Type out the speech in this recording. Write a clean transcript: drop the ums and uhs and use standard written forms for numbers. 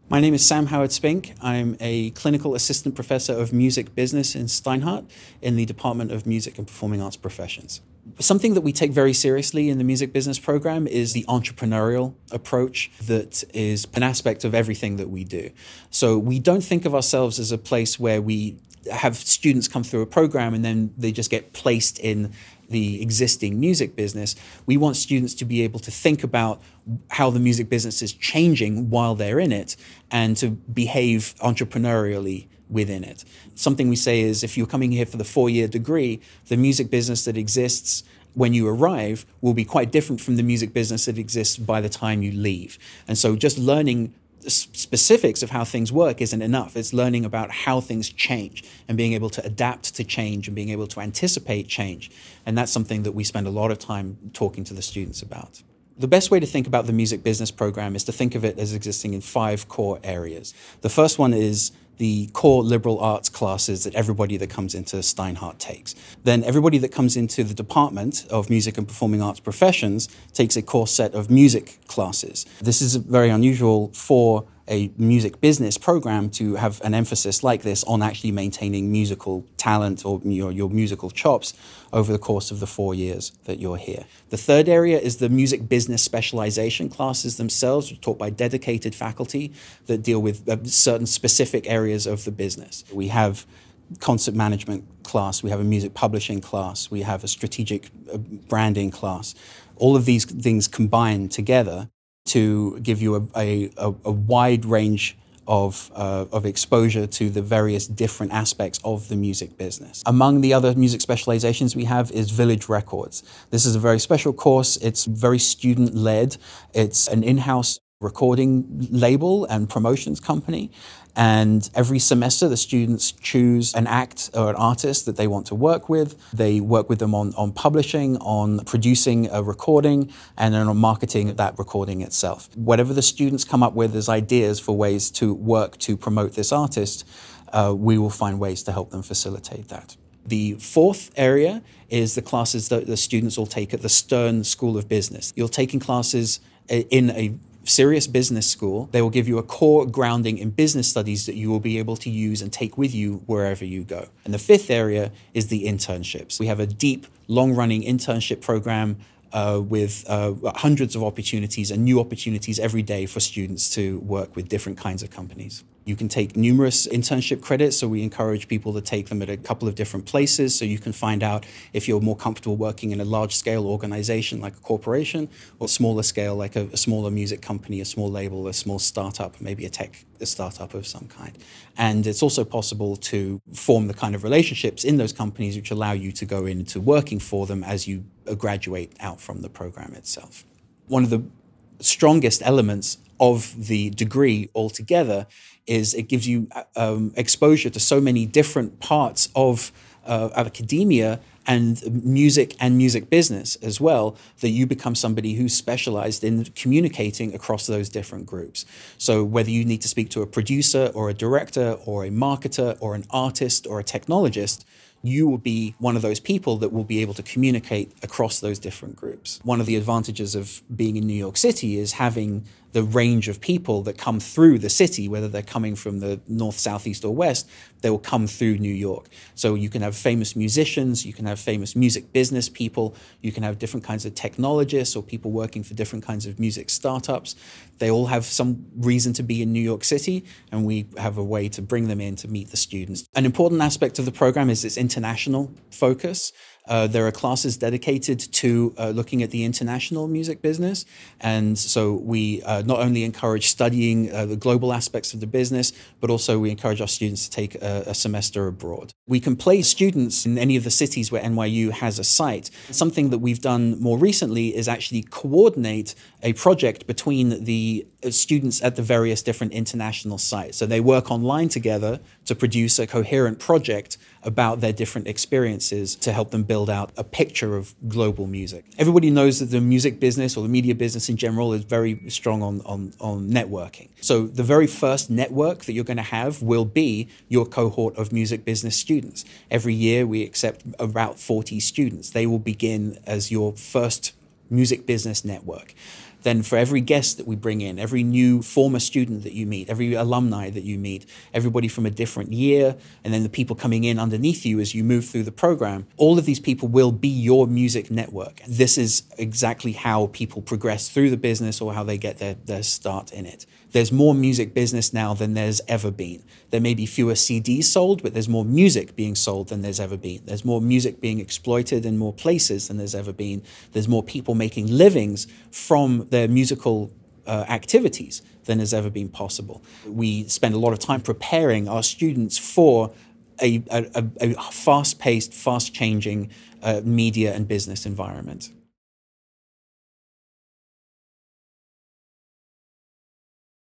My name is Sam Howard-Spink. I'm a clinical assistant professor of music business in Steinhardt in the Department of Music and Performing Arts Professions. Something that we take very seriously in the music business program is the entrepreneurial approach that is an aspect of everything that we do. So we don't think of ourselves as a place where we have students come through a program and then they just get placed in the existing music business. We want students to be able to think about how the music business is changing while they're in it and to behave entrepreneurially within it. Something we say is if you're coming here for the 4-year degree, the music business that exists when you arrive will be quite different from the music business that exists by the time you leave. And so just learning the specifics of how things work isn't enough. It's learning about how things change and being able to adapt to change and being able to anticipate change. And that's something that we spend a lot of time talking to the students about. The best way to think about the music business program is to think of it as existing in 5 core areas. The first one is the core liberal arts classes that everybody that comes into Steinhardt takes. Then everybody that comes into the Department of Music and Performing Arts Professions takes a core set of music classes. This is very unusual for a music business program to have an emphasis like this on actually maintaining musical talent or your musical chops over the course of the 4 years that you're here. The third area is the music business specialization classes themselves, taught by dedicated faculty that deal with certain specific areas of the business. We have concert management class, we have a music publishing class, we have a strategic branding class. All of these things combine together to give you a wide range of exposure to the various different aspects of the music business. Among the other music specializations we have is Village Records. This is a very special course. It's very student-led. It's an in-house recording label and promotions company. And every semester, the students choose an act or an artist that they want to work with. They work with them on publishing, on producing a recording, and then on marketing that recording itself. Whatever the students come up with as ideas for ways to work to promote this artist, we will find ways to help them facilitate that. The fourth area is the classes that the students will take at the Stern School of Business. You're taking classes in a serious business school. They will give you a core grounding in business studies that you will be able to use and take with you wherever you go. And the fifth area is the internships. We have a deep, long-running internship program with hundreds of opportunities and new opportunities every day for students to work with different kinds of companies. You can take numerous internship credits, so we encourage people to take them at a couple of different places so you can find out if you're more comfortable working in a large-scale organization like a corporation or smaller scale like a smaller music company, a small label, a small startup, maybe a startup of some kind. And it's also possible to form the kind of relationships in those companies which allow you to go into working for them as you graduate out from the program itself. One of the strongest elements of the degree altogether is it gives you exposure to so many different parts of academia and music business as well, that you become somebody who's specialized in communicating across those different groups. So whether you need to speak to a producer or a director or a marketer or an artist or a technologist, you will be one of those people that will be able to communicate across those different groups. One of the advantages of being in New York City is having the range of people that come through the city, whether they're coming from the north, south, east, or west, they will come through New York. So you can have famous musicians, you can have famous music business people, you can have different kinds of technologists or people working for different kinds of music startups. They all have some reason to be in New York City, and we have a way to bring them in to meet the students. An important aspect of the program is its international focus. There are classes dedicated to looking at the international music business. And so we not only encourage studying the global aspects of the business, but also we encourage our students to take a semester abroad. We can place students in any of the cities where NYU has a site. Something that we've done more recently is actually coordinate a project between the students at the various different international sites. So they work online together to produce a coherent project about their different experiences to help them build out a picture of global music. Everybody knows that the music business or the media business in general is very strong on networking. So the very first network that you're going to have will be your cohort of music business students. Every year we accept about 40 students. They will begin as your first music business network. then for every guest that we bring in, every new former student that you meet, every alumni that you meet, everybody from a different year, and then the people coming in underneath you as you move through the program, all of these people will be your music network. This is exactly how people progress through the business or how they get their start in it. There's more music business now than there's ever been. There may be fewer CDs sold, but there's more music being sold than there's ever been. There's more music being exploited in more places than there's ever been. There's more people making livings from their musical activities than has ever been possible. We spend a lot of time preparing our students for a fast-paced, fast-changing media and business environment.